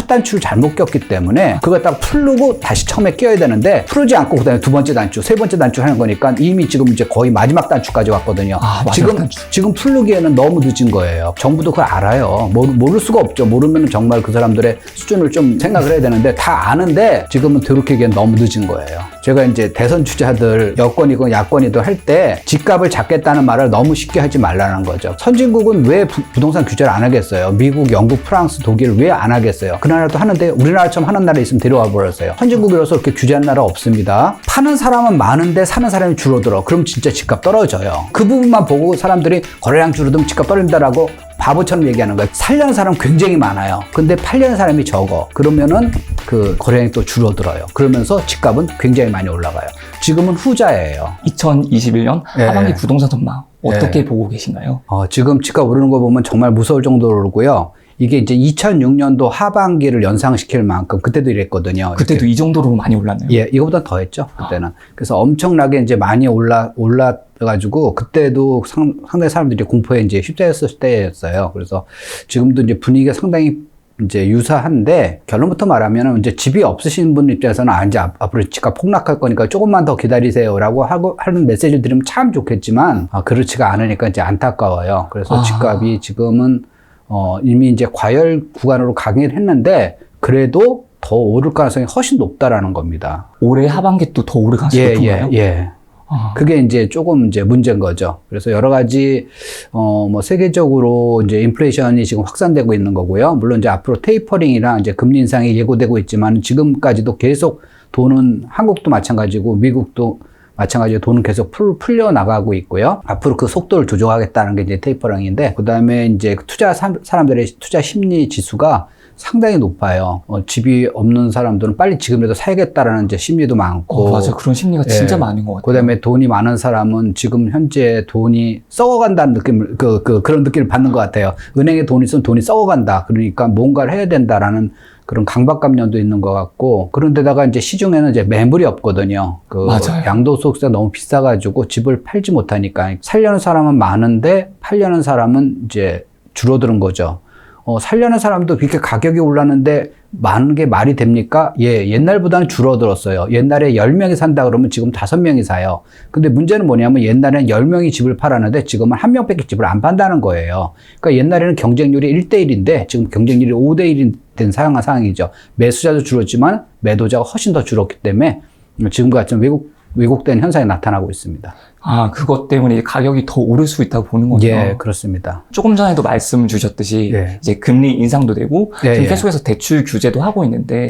첫 단추를 잘못 꼈기 때문에 그걸 딱 풀고 다시 처음에 껴야 되는데 풀지 않고 그다음에 두 번째 단추, 세 번째 단추 하는 거니까 이미 지금 이제 거의 마지막 단추까지 왔거든요. 지금 풀기에는 너무 늦은 거예요. 정부도 그걸 알아요. 모를 수가 없죠. 모르면 정말 그 사람들의 수준을 좀 생각을 해야 되는데 다 아는데 지금은 들이키기엔 너무 늦은 거예요. 제가 이제 대선 주자들 여권이건 야권이든 할 때 집값을 잡겠다는 말을 너무 쉽게 하지 말라는 거죠. 선진국은 왜 부동산 규제를 안 하겠어요? 미국, 영국, 프랑스, 독일 왜 안 하겠어요? 그 나라도 하는데 우리나라처럼 하는 나라 있으면 데려와 버렸어요. 선진국이라서 이렇게 규제하는 나라 없습니다. 파는 사람은 많은데 사는 사람이 줄어들어. 그럼 진짜 집값 떨어져요. 그 부분만 보고 사람들이 거래량 줄어들면 집값 떨어진다라고 바보처럼 얘기하는 거예요. 살려는 사람 굉장히 많아요. 근데 팔려는 사람이 적어. 그러면은 그 거래량이 또 줄어들어요. 그러면서 집값은 굉장히 많이 올라가요. 지금은 후자예요. 2021년 하반기 부동산 전망 어떻게 보고 계신가요? 지금 집값 오르는 거 보면 정말 무서울 정도로 오르고요. 이게 이제 2006년도 하반기를 연상시킬 만큼 그때도 이랬거든요. 그때도 이렇게. 이 정도로 많이 올랐나요? 예, 이거보다 더 했죠, 그때는. 그래서 엄청나게 이제 많이 올라가지고 그때도 상당히 사람들이 공포에 이제 휩싸였을 때였어요. 그래서 지금도 이제 분위기가 상당히 이제 유사한데 결론부터 말하면 이제 집이 없으신 분 입장에서는 이제 앞으로 집값 폭락할 거니까 조금만 더 기다리세요라고 하는 메시지를 드리면 참 좋겠지만 그렇지가 않으니까 이제 안타까워요. 그래서 집값이 지금은 이미 이제 과열 구간으로 가긴 했는데 그래도 더 오를 가능성이 훨씬 높다라는 겁니다. 올해 하반기 또 더 오를 가능성이 높은가요? 예. 그게 이제 조금 이제 문제인 거죠. 그래서 여러 가지, 뭐 세계적으로 이제 인플레이션이 지금 확산되고 있는 거고요. 물론 이제 앞으로 테이퍼링이랑 이제 금리 인상이 예고되고 있지만 지금까지도 계속 돈은 한국도 마찬가지고 미국도 마찬가지로 돈은 계속 풀려 나가고 있고요. 앞으로 그 속도를 조정하겠다는 게 이제 테이퍼링인데, 그 다음에 이제 사람들의 투자 심리 지수가 상당히 높아요. 집이 없는 사람들은 빨리 지금이라도 사야겠다라는 이제 심리도 많고. 맞아요. 그런 심리가 진짜 많은 것 같아요. 그 다음에 돈이 많은 사람은 지금 현재 돈이 썩어간다는 느낌을, 그런 느낌을 받는 것 같아요. 은행에 돈이 있으면 돈이 썩어간다. 그러니까 뭔가를 해야 된다라는 그런 강박감정도 있는 것 같고, 그런데다가 이제 시중에는 이제 매물이 없거든요. 맞아요. 양도소득세가 너무 비싸가지고 집을 팔지 못하니까 살려는 사람은 많은데 팔려는 사람은 이제 줄어드는 거죠. 살려는 사람도 그렇게 가격이 올랐는데 많은 게 말이 됩니까? 예, 옛날보다는 줄어들었어요. 옛날에 10명이 산다 그러면 지금 5명이 사요. 근데 문제는 뭐냐면 옛날에는 10명이 집을 팔았는데 지금은 1명밖에 집을 안 판다는 거예요. 그러니까 옛날에는 경쟁률이 1대1인데 지금 경쟁률이 5대1이 된 상황이죠. 매수자도 줄었지만 매도자가 훨씬 더 줄었기 때문에 지금과 같은 왜곡된 현상이 나타나고 있습니다. 그것 때문에 가격이 더 오를 수 있다고 보는 거죠. 예, 그렇습니다. 조금 전에도 말씀 주셨듯이 이제 금리 인상도 되고 지금 계속해서 대출 규제도 하고 있는데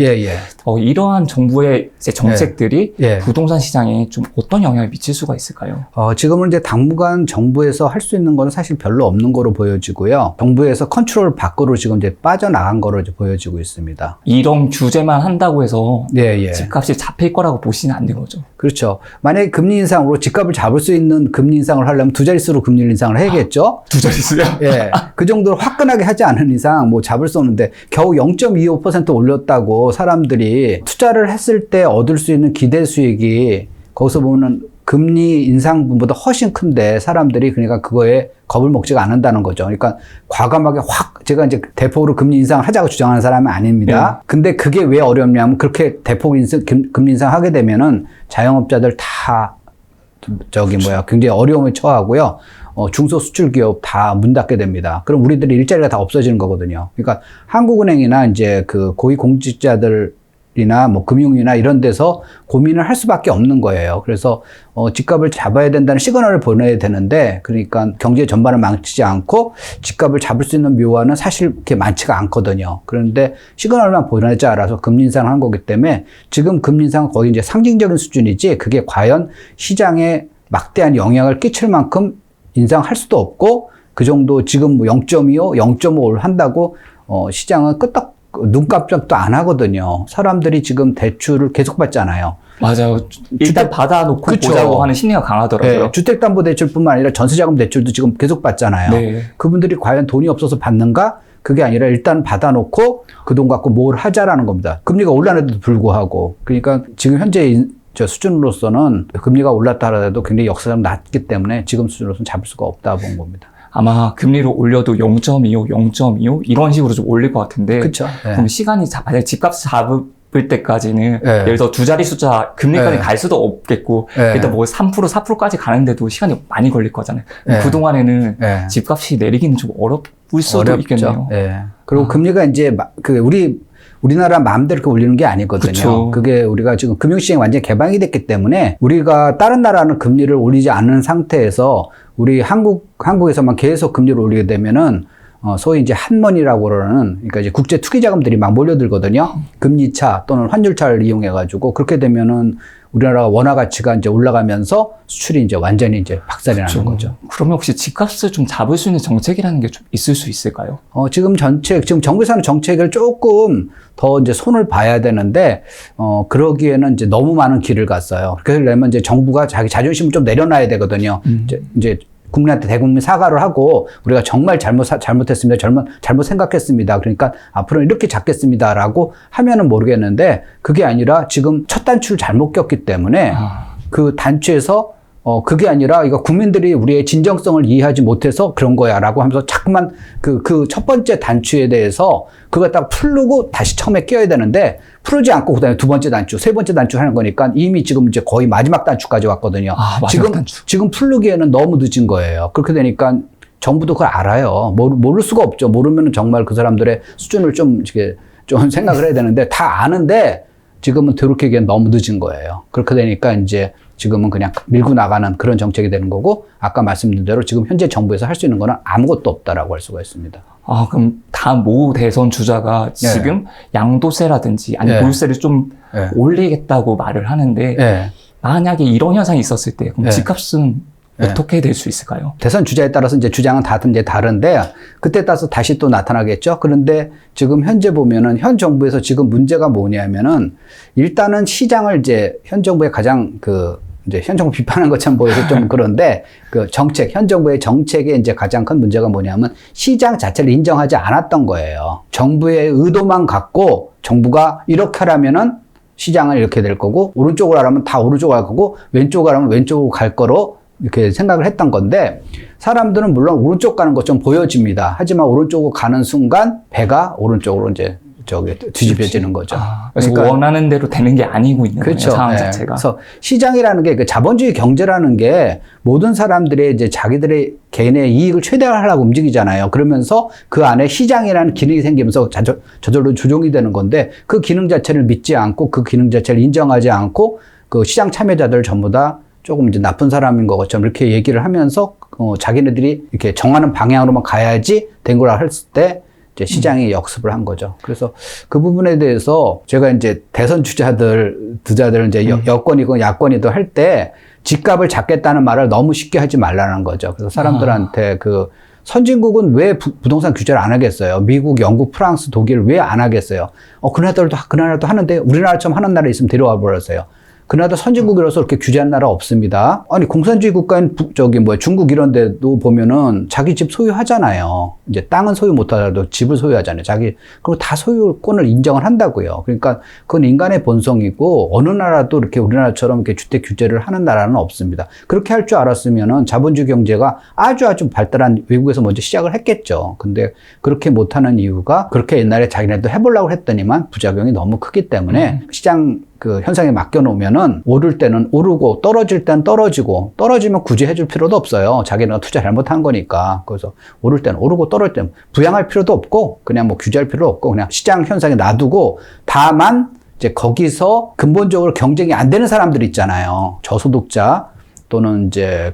이러한 정부의 이제 정책들이 부동산 시장에 좀 어떤 영향을 미칠 수가 있을까요? 지금은 이제 당분간 정부에서 할 수 있는 건 사실 별로 없는 거로 보여지고요. 정부에서 컨트롤 밖으로 지금 이제 빠져나간 거로 이제 보여지고 있습니다. 이런 규제만 한다고 해서 집값이 잡힐 거라고 보시는 안 되는 거죠. 그렇죠. 만약에 금리 인상으로 집값을 잡을 수 있는 금리 인상을 하려면 두 자릿수로 금리 인상을 해야겠죠. 두 자릿수요? 예. 그 정도로 화끈하게 하지 않은 이상 뭐 잡을 수 없는데 겨우 0.25% 올렸다고 사람들이 투자를 했을 때 얻을 수 있는 기대 수익이 거기서 보면 금리 인상분보다 훨씬 큰데 사람들이 그러니까 그거에 겁을 먹지가 않는다는 거죠. 그러니까 과감하게 제가 이제 대폭으로 금리 인상을 하자고 주장하는 사람은 아닙니다. 근데 그게 왜 어렵냐면 그렇게 대폭 금리 인상하게 되면은 자영업자들 다 굉장히 어려움에 처하고요. 중소수출기업 다 문 닫게 됩니다. 그럼 우리들의 일자리가 다 없어지는 거거든요. 그러니까 한국은행이나 이제 그 고위공직자들이나 뭐 금융이나 이런 데서 고민을 할 수밖에 없는 거예요. 그래서 집값을 잡아야 된다는 시그널을 보내야 되는데, 그러니까 경제 전반을 망치지 않고 집값을 잡을 수 있는 묘안은 사실 그렇게 많지가 않거든요. 그런데 시그널만 보내지 않아서 금리 인상을 한 거기 때문에 지금 금리 인상은 거의 이제 상징적인 수준이지 그게 과연 시장에 막대한 영향을 끼칠 만큼 인상할 수도 없고, 그 정도 지금 뭐 0.25, 0.5를 한다고 시장은 끄떡 눈깜짝도 안 하거든요. 사람들이 지금 대출을 계속 받잖아요. 맞아요. 일단 받아놓고 보자고 하는 심리가 강하더라고요. 네, 주택담보대출뿐만 아니라 전세자금 대출도 지금 계속 받잖아요. 그분들이 과연 돈이 없어서 받는가? 그게 아니라 일단 받아놓고 그 돈 갖고 뭘 하자라는 겁니다. 금리가 올라는데도 불구하고. 그러니까 지금 현재 수준으로서는 금리가 올랐다 하더라도 굉장히 역사적으로 낮기 때문에 지금 수준으로서는 잡을 수가 없다 본 겁니다. 아마 금리를 올려도 0.25, 0.25 이런 식으로 좀 올릴 것 같은데. 그렇죠. 그럼 시간이 만약 집값을 잡을 때까지는 예를 들어 두 자리 숫자 금리까지 갈 수도 없겠고 일단 뭐 3%, 4%까지 가는데도 시간이 많이 걸릴 거잖아요. 그동안에는 집값이 내리기는 좀 어려울 수도 있겠네요. 그리고 금리가 이제 우리나라 마음대로 이렇게 올리는 게 아니거든요. 그쵸. 그게 우리가 지금 금융시장이 완전히 개방이 됐기 때문에 우리가 다른 나라는 금리를 올리지 않는 상태에서 우리 한국에서만 계속 금리를 올리게 되면은 소위 이제 한머니라고 그러는, 그러니까 이제 국제 투기 자금들이 막 몰려들거든요. 금리차 또는 환율차를 이용해가지고 그렇게 되면은 우리나라가 원화 가치가 이제 올라가면서 수출이 이제 완전히 이제 박살이 나는 거죠. 그러면 혹시 집값을 좀 잡을 수 있는 정책이라는 게 좀 있을 수 있을까요? 지금 정부에서 하는 정책을 조금 더 이제 손을 봐야 되는데, 그러기에는 이제 너무 많은 길을 갔어요. 그러려면 이제 정부가 자기 자존심을 좀 내려놔야 되거든요. 이제 국민한테 대국민 사과를 하고 우리가 정말 잘못했습니다. 잘못 생각했습니다. 그러니까 앞으로 이렇게 잡겠습니다라고 하면은 모르겠는데, 그게 아니라 지금 첫 단추를 잘못 꼈기 때문에 그 단추에서 그게 아니라 이거 국민들이 우리의 진정성을 이해하지 못해서 그런 거야라고 하면서 자꾸만 그 첫 번째 단추에 대해서 그거 딱 풀고 다시 처음에 껴야 되는데, 풀지 않고 그다음에 두 번째 단추, 세 번째 단추 하는 거니까 이미 지금 이제 거의 마지막 단추까지 왔거든요. 지금 풀기에는 너무 늦은 거예요. 그렇게 되니까 정부도 그걸 알아요. 모를 수가 없죠. 모르면 정말 그 사람들의 수준을 좀 생각을 해야 되는데, 다 아는데 지금은 되돌리기엔 너무 늦은 거예요. 그렇게 되니까 이제 지금은 그냥 밀고 나가는 그런 정책이 되는 거고, 아까 말씀드린 대로 지금 현재 정부에서 할 수 있는 거는 아무것도 없다라고 할 수가 있습니다. 그럼 다음 모 대선 주자가 지금 양도세라든지 아니면 보유세를 좀 올리겠다고 말을 하는데, 만약에 이런 현상이 있었을 때 그럼 집값은 어떻게 될 수 있을까요? 대선 주자에 따라서 이제 주장은 이제 다른데, 그때 따라서 다시 또 나타나겠죠. 그런데 지금 현재 보면은 현 정부에서 지금 문제가 뭐냐면은, 일단은 시장을 이제 현 정부의 가장 이제 현 정부 비판하는 것처럼 보여서 좀 그런데, 현 정부의 정책의 이제 가장 큰 문제가 뭐냐면 시장 자체를 인정하지 않았던 거예요. 정부의 의도만 갖고 정부가 이렇게 하라면은 시장은 이렇게 될 거고, 오른쪽으로 하라면 다 오른쪽으로 갈 거고, 왼쪽으로 하라면 왼쪽으로 갈 거로 이렇게 생각을 했던 건데, 사람들은 물론 오른쪽 가는 것 좀 보여집니다. 하지만 오른쪽으로 가는 순간 배가 오른쪽으로 이제 뒤집혀지는 거죠. 그래서 그러니까 원하는 대로 되는 게 아니고 있는 거예요, 상황 자체가. 그래서 시장이라는 게, 자본주의 경제라는 게 모든 사람들의 이제 자기들의 개인의 이익을 최대화하려고 움직이잖아요. 그러면서 그 안에 시장이라는 기능이 생기면서 저절로 조정이 되는 건데, 그 기능 자체를 믿지 않고 그 기능 자체를 인정하지 않고 그 시장 참여자들 전부 다 조금 이제 나쁜 사람인 것처럼 이렇게 얘기를 하면서 자기네들이 이렇게 정하는 방향으로만 가야지 된 거라 했을 때 이제 시장이 역습을 한 거죠. 그래서 그 부분에 대해서 제가 이제 대선 주자들은 이제 여권이건 야권이든 할 때 집값을 잡겠다는 말을 너무 쉽게 하지 말라는 거죠. 그래서 사람들한테 선진국은 왜 부동산 규제를 안 하겠어요? 미국, 영국, 프랑스, 독일 왜 안 하겠어요? 그 나라도 하는데 우리나라처럼 하는 나라 있으면 데려와 버렸어요. 그 나라도 선진국이라서 그렇게 규제한 나라 없습니다. 아니, 공산주의 국가인 중국 이런 데도 보면은 자기 집 소유하잖아요. 이제 땅은 소유 못 하더라도 집을 소유하잖아요. 그리고 다 소유권을 인정을 한다고요. 그러니까 그건 인간의 본성이고, 어느 나라도 이렇게 우리나라처럼 이렇게 주택 규제를 하는 나라는 없습니다. 그렇게 할 줄 알았으면은 자본주의 경제가 아주 발달한 외국에서 먼저 시작을 했겠죠. 근데 그렇게 못하는 이유가, 그렇게 옛날에 자기네도 해보려고 했더니만 부작용이 너무 크기 때문에 시장 현상에 맡겨놓으면은 오를 때는 오르고 떨어질 때는 떨어지고, 떨어지면 굳이 해줄 필요도 없어요. 자기네가 투자 잘못한 거니까. 그래서 오를 때는 오르고 떨어질 때는 부양할 필요도 없고, 그냥 규제할 필요도 없고, 그냥 시장 현상에 놔두고, 다만 이제 거기서 근본적으로 경쟁이 안 되는 사람들 있잖아요. 저소득자 또는 이제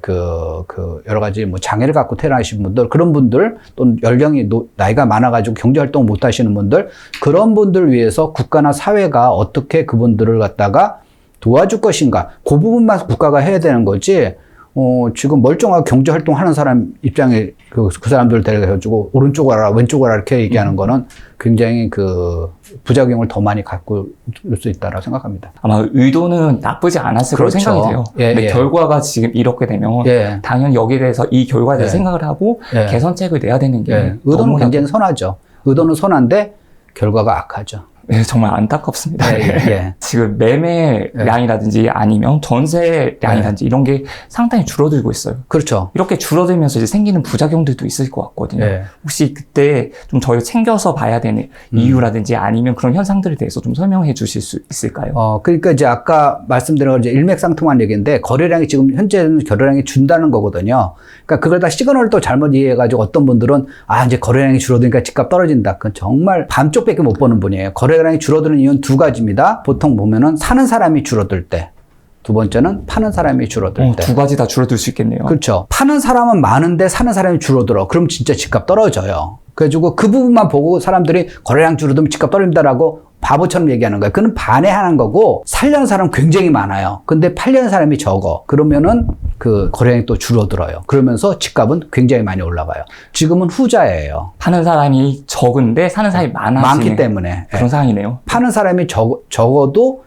여러 가지 장애를 갖고 태어나신 분들, 그런 분들, 또는 연령이 나이가 많아가지고 경제활동을 못 하시는 분들, 그런 분들 위해서 국가나 사회가 어떻게 그분들을 갖다가 도와줄 것인가, 그 부분만 국가가 해야 되는 거지. 지금 멀쩡하게 경제활동 하는 사람 입장에 그 사람들을 데려가지고 오른쪽으로 하라, 왼쪽으로 하라 이렇게 얘기하는 거는 굉장히 부작용을 더 많이 갖고 올 수 있다고 생각합니다. 아마 의도는 나쁘지 않았을 거라고 생각이 돼요. 근데 결과가 지금 이렇게 되면 당연히 여기에 대해서 이 결과에 대해서 생각을 하고 개선책을 내야 되는 게 의도는 굉장히 선하죠. 의도는 선한데 결과가 악하죠. 네, 정말 안타깝습니다. 지금 매매량이라든지 아니면 전세량이라든지 이런 게 상당히 줄어들고 있어요. 그렇죠. 이렇게 줄어들면서 이제 생기는 부작용들도 있을 것 같거든요. 혹시 그때 좀 저희 챙겨서 봐야 되는 이유라든지 아니면 그런 현상들에 대해서 좀 설명해 주실 수 있을까요? 그러니까 이제 아까 말씀드린 건 이제 일맥상통한 얘기인데 거래량이 지금 현재는 거래량이 준다는 거거든요. 그러니까 그걸 다 시그널을 또 잘못 이해해가지고 어떤 분들은 이제 거래량이 줄어드니까 집값 떨어진다. 그건 정말 반쪽밖에 못 보는 분이에요. 거래량이 줄어드는 이유는 두 가지입니다. 보통 보면은 사는 사람이 줄어들 때. 두 번째는 파는 사람이 줄어들 때. 두 가지 다 줄어들 수 있겠네요. 그렇죠. 파는 사람은 많은데 사는 사람이 줄어들어. 그럼 진짜 집값 떨어져요. 그래가지고 그 부분만 보고 사람들이 거래량 줄어들면 집값 떨어진다라고 바보처럼 얘기하는 거예요. 그건 반해하는 거고 살려는 사람 굉장히 많아요. 근데 팔려는 사람이 적어. 그러면은 그 거래량이 또 줄어들어요. 그러면서 집값은 굉장히 많이 올라가요. 지금은 후자예요. 파는 사람이 적은데 사는 사람이 많기 때문에 그런 상황이네요. 파는 사람이 적어도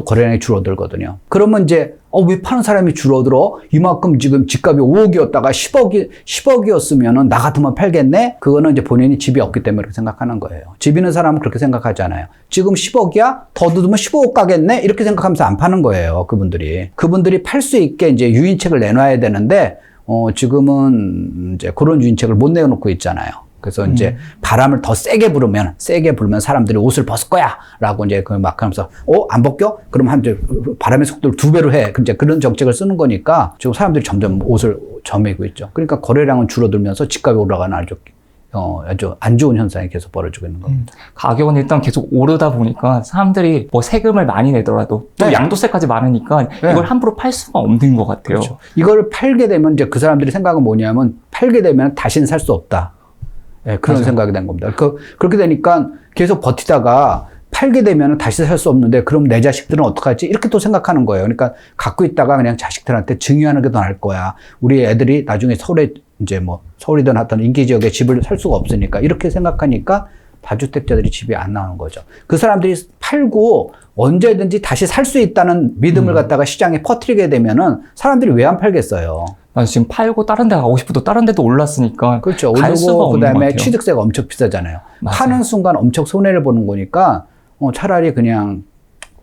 거래량이 줄어들거든요. 그러면 이제 왜 파는 사람이 줄어들어? 이만큼 지금 집값이 5억이었다가 10억이었으면은 나 같으면 팔겠네? 그거는 이제 본인이 집이 없기 때문에 그렇게 생각하는 거예요. 집 있는 사람은 그렇게 생각하잖아요. 지금 10억이야? 더 두면 15억 가겠네? 이렇게 생각하면서 안 파는 거예요. 그분들이 팔 수 있게 이제 유인책을 내놔야 되는데, 지금은 이제 그런 유인책을 못 내놓고 있잖아요. 그래서 이제 바람을 더 세게 불으면 사람들이 옷을 벗을 거야! 라고 이제 막 하면서, 안 벗겨? 그럼 이제 바람의 속도를 2배로 해. 이제 그런 정책을 쓰는 거니까 지금 사람들이 점점 옷을 저매고 있죠. 그러니까 거래량은 줄어들면서 집값이 올라가는 아주 안 좋은 현상이 계속 벌어지고 있는 겁니다. 가격은 일단 계속 오르다 보니까 사람들이 뭐 세금을 많이 내더라도 또 양도세까지 많으니까 이걸 함부로 팔 수가 없는 것 같아요. 그렇죠. 이걸 팔게 되면 이제 그 사람들이 생각은 뭐냐면 팔게 되면 다시는 살 수 없다. 그런 생각이 된 겁니다. 그렇게 되니까 계속 버티다가 팔게 되면 다시 살 수 없는데 그럼 내 자식들은 어떡하지? 이렇게 또 생각하는 거예요. 그러니까 갖고 있다가 그냥 자식들한테 증여하는 게 더 나을 거야. 우리 애들이 나중에 서울이든 하여튼 인기 지역에 집을 살 수가 없으니까 이렇게 생각하니까 다주택자들이 집이 안 나오는 거죠. 그 사람들이 팔고 언제든지 다시 살 수 있다는 믿음을 갖다가 시장에 퍼뜨리게 되면은 사람들이 왜 안 팔겠어요? 지금 팔고 다른 데 가고 싶어도 다른 데도 올랐으니까. 그렇죠. 오르고 그다음에 취득세가 엄청 비싸잖아요. 맞아요. 파는 순간 엄청 손해를 보는 거니까 차라리 그냥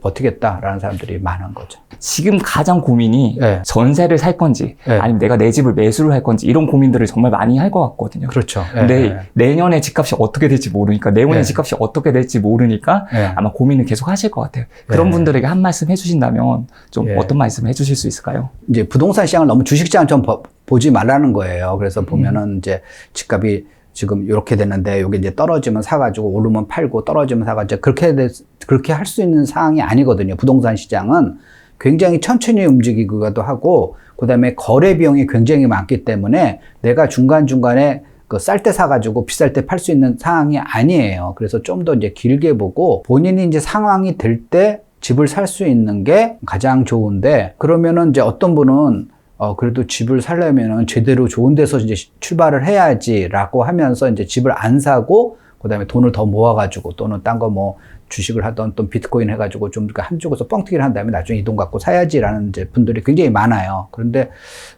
버티겠다라는 사람들이 많은 거죠. 지금 가장 고민이 전세를 살 건지 아니면 내가 내 집을 매수를 할 건지 이런 고민들을 정말 많이 할 것 같거든요. 그렇죠. 근데 내년에 집값이 어떻게 될지 모르니까 내후년 집값이 어떻게 될지 모르니까 아마 고민을 계속 하실 것 같아요. 그런 분들에게 한 말씀 해주신다면 좀 어떤 말씀 해주실 수 있을까요? 이제 부동산 시장을 너무 주식시장처럼 보지 말라는 거예요. 그래서 보면은 이제 집값이 지금 이렇게 됐는데 여기 이제 떨어지면 사가지고 오르면 팔고 떨어지면 사가지고 그렇게 할 수 있는 상황이 아니거든요. 부동산 시장은 굉장히 천천히 움직이기도 하고 그다음에 거래 비용이 굉장히 많기 때문에 내가 중간중간에 쌀 때 사가지고 비쌀 때 팔 수 있는 상황이 아니에요. 그래서 좀 더 이제 길게 보고 본인이 이제 상황이 될 때 집을 살 수 있는 게 가장 좋은데 그러면은 이제 어떤 분은 그래도 집을 살려면은 제대로 좋은 데서 이제 출발을 해야지라고 하면서 이제 집을 안 사고 그다음에 돈을 더 모아가지고 또는 딴 거 주식을 하던 또 비트코인 해가지고 좀 한쪽에서 뻥튀기를 한 다음에 나중에 이 돈 갖고 사야지라는 이제 분들이 굉장히 많아요. 그런데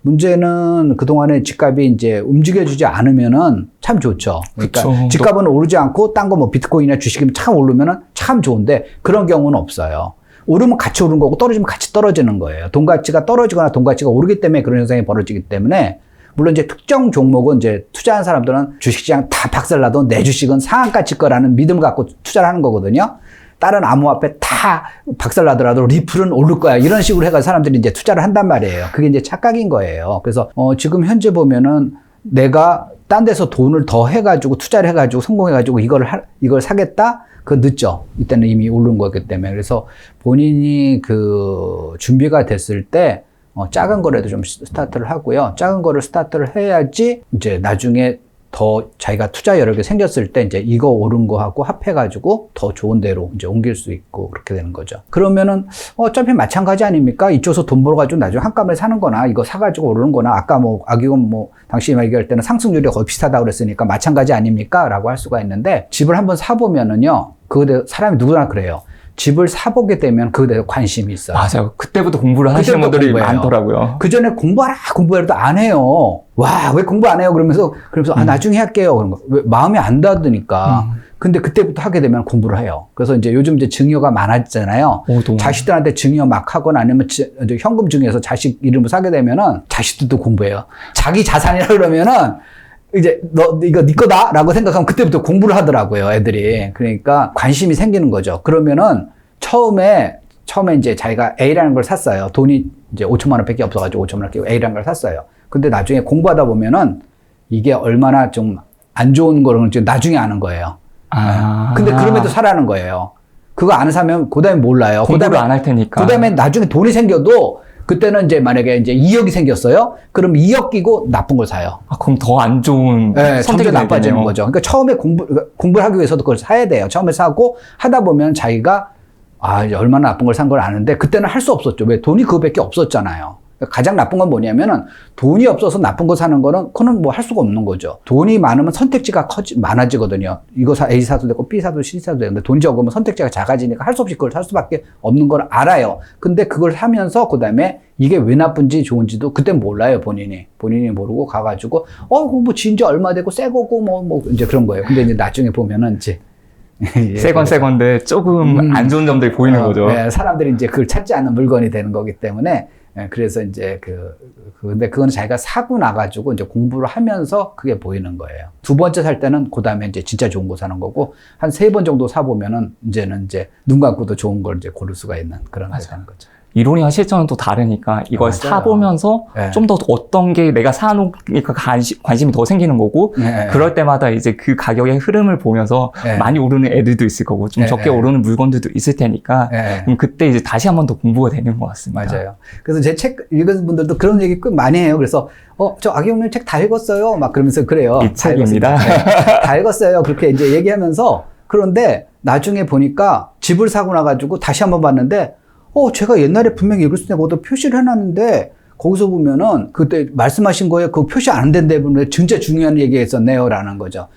문제는 그동안에 집값이 이제 움직여주지 않으면은 참 좋죠. 그러니까 그쵸. 집값은 오르지 않고 딴 거 비트코인이나 주식이 참 오르면은 참 좋은데 그런 경우는 없어요. 오르면 같이 오른 거고 떨어지면 같이 떨어지는 거예요. 돈 가치가 떨어지거나 돈 가치가 오르기 때문에 그런 현상이 벌어지기 때문에 물론 이제 특정 종목은 이제 투자한 사람들은 주식시장 다 박살나도 내 주식은 상한가 칠 거라는 믿음을 갖고 투자를 하는 거거든요. 다른 암호화폐 다 박살나더라도 리플은 오를 거야. 이런 식으로 해가지고 사람들이 이제 투자를 한단 말이에요. 그게 이제 착각인 거예요. 그래서 지금 현재 보면은 내가 딴 데서 돈을 더 해가지고 투자를 해가지고 성공해가지고 이걸 사겠다? 그거 늦죠. 이때는 이미 오른 거기 때문에. 그래서 본인이 준비가 됐을 때 작은 거라도 좀 스타트를 하고요. 작은 거를 스타트를 해야지 이제 나중에 더 자기가 투자 여력이 생겼을 때 이제 이거 오른 거하고 합해가지고 더 좋은 데로 이제 옮길 수 있고 그렇게 되는 거죠. 그러면은 어차피 마찬가지 아닙니까? 이쪽에서 돈 벌어가지고 나중에 한꺼번에 사는 거나 이거 사가지고 오르는 거나 아까 악의금 당신이 얘기할 때는 상승률이 거의 비슷하다고 그랬으니까 마찬가지 아닙니까? 라고 할 수가 있는데 집을 한번 사보면은요. 그거에 사람이 누구나 그래요. 집을 사보게 되면 그거에 대해 관심이 있어요. 맞아요. 그때부터 공부를 하시는 분들이 많더라고요. 그 전에 공부해도 안 해요. 와, 왜 공부 안 해요? 그러면서 나중에 할게요. 그런 거. 왜 마음이 안 닿으니까. 근데 그때부터 하게 되면 공부를 해요. 그래서 이제 요즘 이제 증여가 많아지잖아요. 자식들한테 증여 막 하거나 아니면 현금 증여해서 자식 이름을 사게 되면은 자식들도 공부해요. 자기 자산이라 그러면은 이제 이거 네 거다 라고 생각하면 그때부터 공부를 하더라고요, 애들이. 그러니까 관심이 생기는 거죠. 그러면은 처음에 이제 자기가 A라는 걸 샀어요. 돈이 이제 5천만 원 밖에 없어가지고 5천만 원 끼고 A라는 걸 샀어요. 근데 나중에 공부하다 보면은 이게 얼마나 좀 안 좋은 거를 나중에 아는 거예요. 근데 그럼에도 사라는 거예요. 그거 안 사면 그 다음에 몰라요. 공부를 안 할 테니까. 그 다음에 나중에 돈이 생겨도 그때는 이제 만약에 이제 2억이 생겼어요. 그럼 2억 끼고 나쁜 걸 사요. 그럼 더 안 좋은 선택이 나빠지는 거죠. 그러니까 처음에 공부를 하기 위해서도 그걸 사야 돼요. 처음에 사고 하다 보면 자기가 이제 얼마나 나쁜 걸 산 걸 아는데 그때는 할 수 없었죠. 왜? 돈이 그거밖에 없었잖아요. 가장 나쁜 건 뭐냐면은 돈이 없어서 나쁜 거 사는 거는 그거는 뭐 할 수가 없는 거죠. 돈이 많으면 선택지가 많아지거든요. 이거 A 사도 되고 B 사도 C 사도 되는데 돈이 적으면 선택지가 작아지니까 할 수 없이 그걸 살 수밖에 없는 걸 알아요. 근데 그걸 사면서 그다음에 이게 왜 나쁜지 좋은지도 그때 몰라요, 본인이 모르고 가가지고 뭐 진짜 얼마 되고 새 거고 뭐 이제 그런 거예요. 근데 이제 나중에 보면은 이제 새 건데 조금 안 좋은 점들이 보이는 거죠. 네, 사람들이 이제 그걸 찾지 않는 물건이 되는 거기 때문에 그래서 이제 근데 그거는 자기가 사고 나가지고 이제 공부를 하면서 그게 보이는 거예요. 두 번째 살 때는 그 다음에 이제 진짜 좋은 거 사는 거고 한 3번 정도 사보면은 이제는 이제 눈 감고도 좋은 걸 이제 고를 수가 있는 그런 게 되는 거죠. 이론이와 실전은 또 다르니까 이걸 사보면서 좀 더 어떤 게 내가 사놓으니까 관심이 더 생기는 거고 그럴 때마다 이제 그 가격의 흐름을 보면서 많이 오르는 애들도 있을 거고 좀 적게 오르는 물건들도 있을 테니까 그럼 그때 이제 다시 한 번 더 공부가 되는 것 같습니다. 맞아요. 그래서 제 책 읽은 분들도 그런 얘기 꽤 많이 해요. 그래서 저 악영님 책 다 읽었어요. 막 그러면서 그래요. 이 책입니다. 다 읽었어요. 그렇게 이제 얘기하면서 그런데 나중에 보니까 집을 사고 나가지고 다시 한번 봤는데 제가 옛날에 분명히 읽을 때 뭐도 표시를 해놨는데 거기서 보면은 그때 말씀하신 거에 그 표시 안 된 부분에 진짜 중요한 얘기가 있었네요 라는 거죠.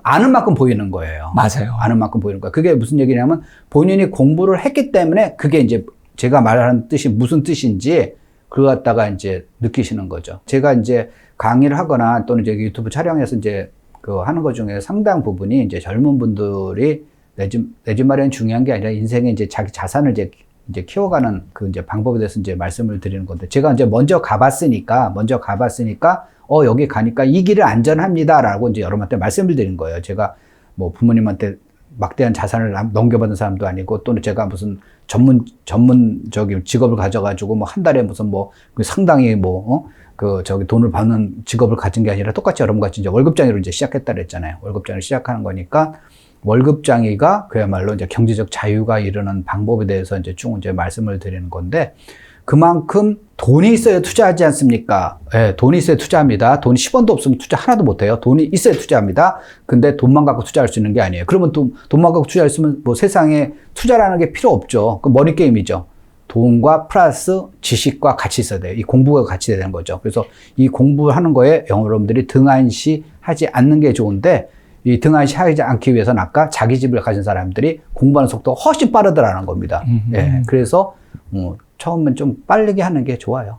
아는 만큼 보이는 거예요. 맞아요. 아는 만큼 보이는 거예요. 그게 무슨 얘기냐면 본인이 공부를 했기 때문에 그게 이제 제가 말하는 뜻이 무슨 뜻인지 그거 갖다가 이제 느끼시는 거죠. 제가 이제 강의를 하거나 또는 이제 유튜브 촬영해서 이제 하는 것 중에 상당 부분이 이제 젊은 분들이 내 집 마련이 중요한 게 아니라 인생에 이제 자기 자산을 이제 키워가는 이제 방법에 대해서 이제 말씀을 드리는 건데, 제가 이제 먼저 가봤으니까, 여기 가니까 이 길은 안전합니다라고 이제 여러분한테 말씀을 드린 거예요. 제가 뭐 부모님한테 막대한 자산을 넘겨받은 사람도 아니고, 또는 제가 무슨 전문적인 직업을 가져가지고 뭐 한 달에 무슨 상당히 돈을 받는 직업을 가진 게 아니라 똑같이 여러분같이 이제 월급장애로 이제 시작했다 그랬잖아요. 월급장애로 시작하는 거니까, 월급장애가 그야말로 이제 경제적 자유가 이르는 방법에 대해서 이제 쭉 이제 말씀을 드리는 건데, 그만큼 돈이 있어야 투자하지 않습니까? 네, 돈이 있어야 투자합니다. 돈이 10원도 없으면 투자 하나도 못 해요. 돈이 있어야 투자합니다. 근데 돈만 갖고 투자할 수 있는 게 아니에요. 그러면 돈만 갖고 투자했으면 세상에 투자라는 게 필요 없죠. 그 머니 게임이죠. 돈과 플러스 지식과 같이 있어야 돼요. 이 공부가 같이 되는 거죠. 그래서 이 공부하는 거에 여러분들이 등한시 하지 않는 게 좋은데, 이 등한시 하지 않기 위해서는 아까 자기 집을 가진 사람들이 공부하는 속도가 훨씬 빠르더라는 겁니다. 예, 그래서 처음엔 좀 빠르게 하는 게 좋아요.